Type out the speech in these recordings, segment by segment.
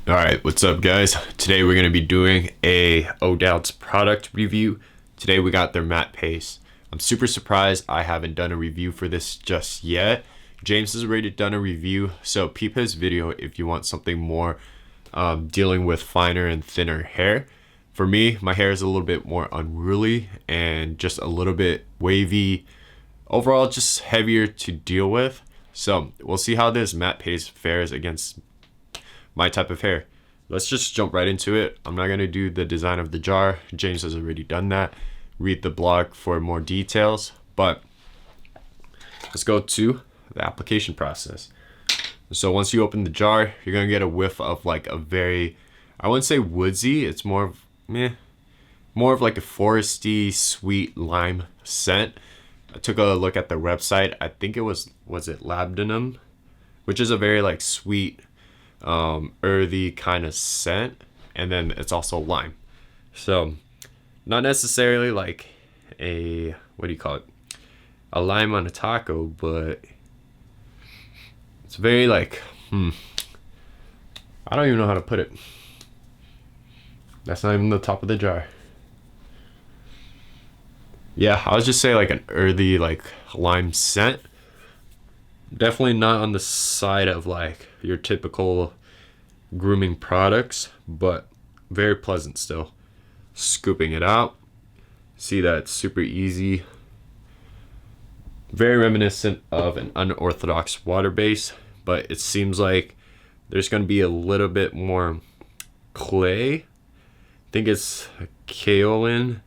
Alright, what's up guys? Today we're going to be doing a O'Dowd's product review. Today we got their matte paste. I'm super surprised I haven't done a review for this just yet. James has already done a review, so peep his video if you want something more dealing with finer and thinner hair. For me, my hair is a little bit more unruly and just a little bit wavy. Overall, just heavier to deal with. So we'll see how this matte paste fares against my type of hair. Let's just jump right into it. I'm not going to do the design of the jar. James has already done that. Read the blog for more details, but let's go to the application process. So once you open the jar, you're going to get a whiff of like a very, I wouldn't say woodsy, it's more of more of like a foresty sweet lime scent. I took a look at the website. I think it was it labdanum, which is a very like sweet earthy kind of scent, and then it's also lime. So not necessarily like a, what do you call it, a lime on a taco, but it's very like I don't even know how to put it. That's not even the top of the jar. Yeah, I would just say like an earthy like lime scent. Definitely not on the side of like your typical grooming products, but very pleasant still. Scooping it out, see that it's super easy. Very reminiscent of an unorthodox water base, but it seems like there's going to be a little bit more clay. I think it's kaolin,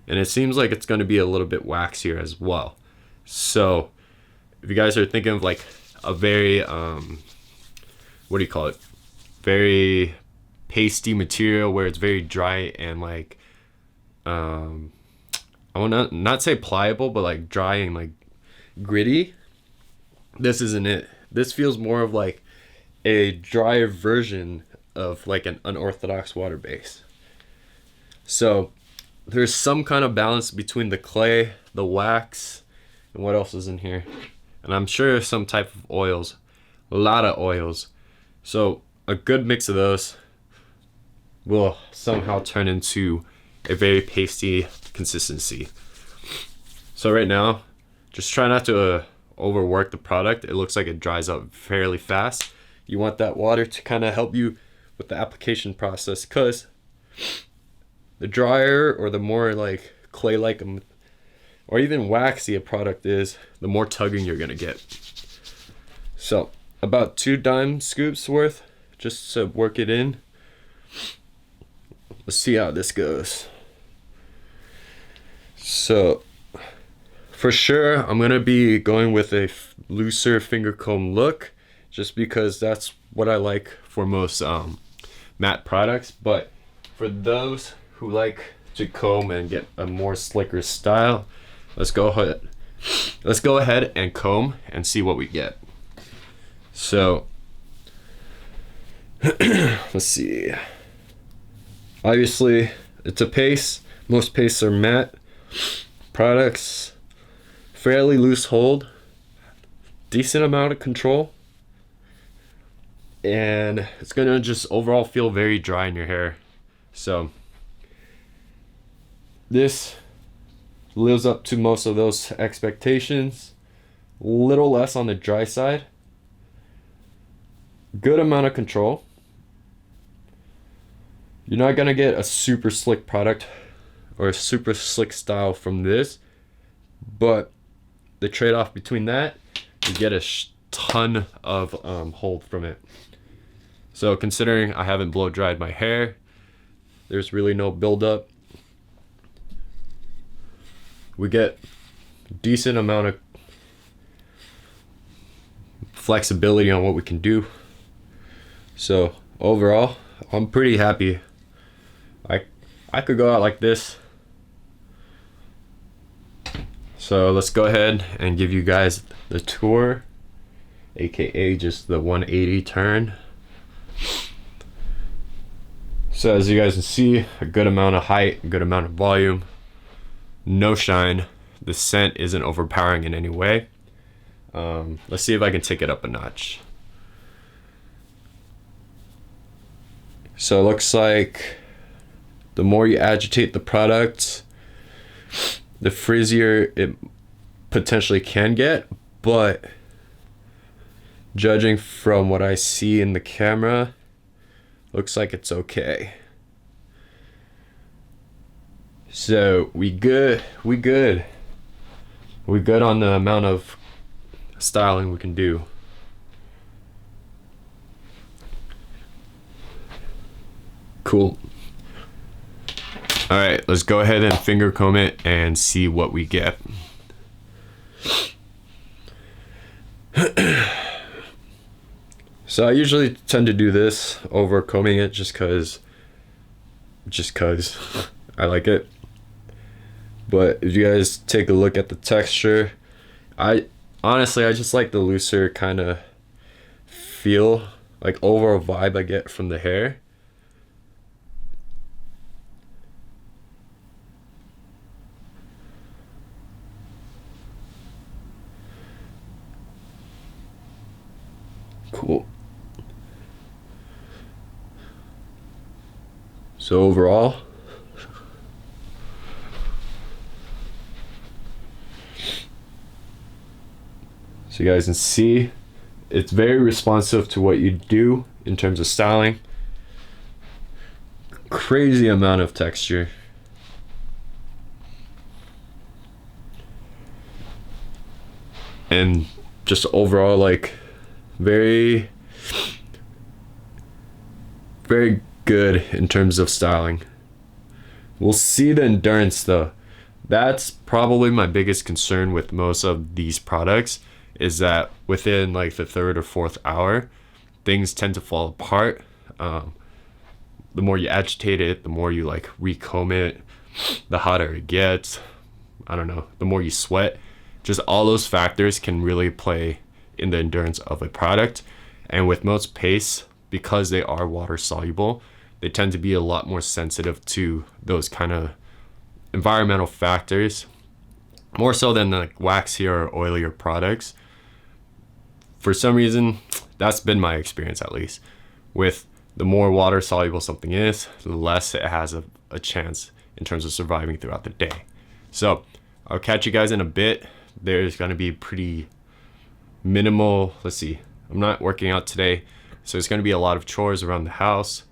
and it seems like it's going to be a little bit waxier as well. So if you guys are thinking of like a very what do you call it, very pasty material where it's very dry and like I will not say pliable, but like dry and like gritty, this isn't it. This feels more of like a drier version of like an unorthodox water base. So there's some kind of balance between the clay, the wax, and what else is in here, and I'm sure some type of oils, a lot of oils. So a good mix of those will somehow turn into a very pasty consistency. So right now, just try not to overwork the product. It looks like it dries up fairly fast. You want that water to kind of help you with the application process, because the drier or the more like clay-like or even waxy a product is, the more tugging you're gonna get. So about 2 dime scoops worth, just to work it in. Let's see how this goes. So for sure, I'm gonna be going with a looser finger comb look, just because that's what I like for most matte products. But for those who like to comb and get a more slicker style, let's go ahead and comb and see what we get. So let's see. Obviously, it's a paste. Most pastes are matte products. Fairly loose hold, decent amount of control, and it's gonna just overall feel very dry in your hair. So this lives up to most of those expectations. Little less on the dry side. Good amount of control. You're not gonna get a super slick product or a super slick style from this, but the trade-off between that, you get a ton of hold from it. So considering I haven't blow dried my hair, there's really no buildup. We get a decent amount of flexibility on what we can do. So overall, I'm pretty happy. I could go out like this. So let's go ahead and give you guys the tour, aka just the 180 turn. So as you guys can see, a good amount of height, a good amount of volume, no shine. The scent isn't overpowering in any way. Let's see if I can take it up a notch. So it looks like the more you agitate the product, the frizzier it potentially can get, but judging from what I see in the camera, looks like it's okay. So we good on the amount of styling we can do. Cool. All right, let's go ahead and finger comb it and see what we get. So I usually tend to do this over combing it just cause I like it. But if you guys take a look at the texture, I just like the looser kind of feel, like overall vibe I get from the hair. Cool. So overall, so you guys can see, it's very responsive to what you do in terms of styling. Crazy amount of texture. And just overall, like, very good in terms of styling. We'll see the endurance though. That's probably my biggest concern with most of these products, is that within like the third or fourth hour, things tend to fall apart. The more you agitate it, the more you like recomb it, the hotter it gets. I don't know, the more you sweat. Just all those factors can really play in the endurance of a product. And with most pastes, because they are water soluble, they tend to be a lot more sensitive to those kind of environmental factors, more so than like waxier or oilier products. For some reason, that's been my experience, at least. With the more water soluble something is, the less it has a chance in terms of surviving throughout the day. So I'll catch you guys in a bit. There's going to be pretty minimal, let's see, I'm not working out today, so it's going to be a lot of chores around the house,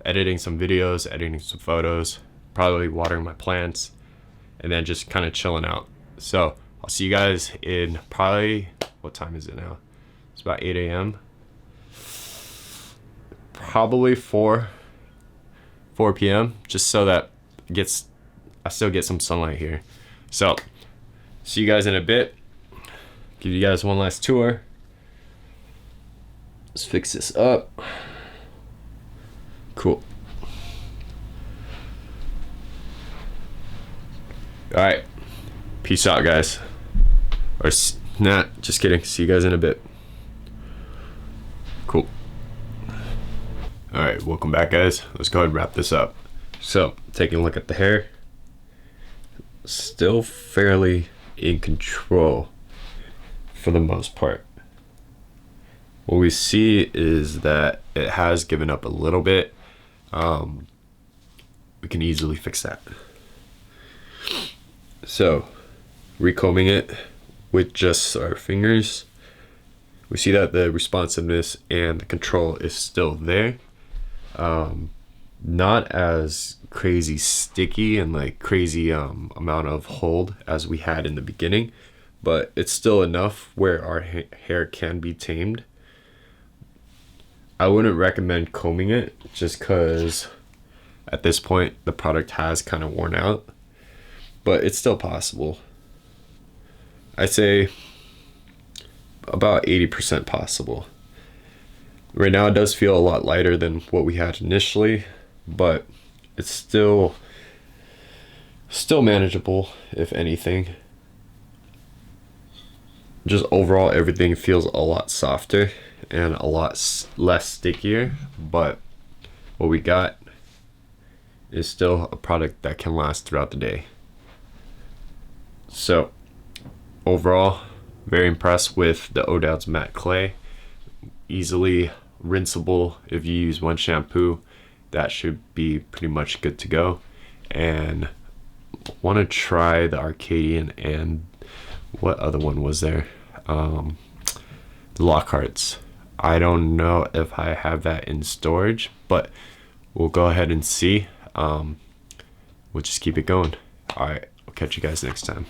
editing some videos, editing some photos, probably watering my plants, and then just kind of chilling out. So I'll see you guys in probably, what time is it now? It's about 8 a.m. Probably 4 p.m. just so that I still get some sunlight here. So see you guys in a bit. Give you guys one last tour. Let's fix this up. Cool. All right. Peace out, guys. Or nah, just kidding. See you guys in a bit. Cool. All right, welcome back, guys. Let's go ahead and wrap this up. So, taking a look at the hair, still fairly in control for the most part. What we see is that it has given up a little bit. We can easily fix that. So, recombing it with just our fingers, we see that the responsiveness and the control is still there. Not as crazy sticky and like crazy amount of hold as we had in the beginning, but it's still enough where our hair can be tamed. I wouldn't recommend combing it just because at this point the product has kind of worn out, but it's still possible. I'd say about 80% possible. Right now it does feel a lot lighter than what we had initially, but it's still stimanageable, if anything. Just overall everything feels a lot softer and a lot less stickier, but what we got is still a product that can last throughout the day. So overall, very impressed with the O'Dowd's matte clay. Easily rinsable if you use one shampoo, that should be pretty much good to go. And want to try the Arcadian and what other one was there? The Lockharts. I don't know if I have that in storage, but we'll go ahead and see. We'll just keep it going. All right, I'll catch you guys next time.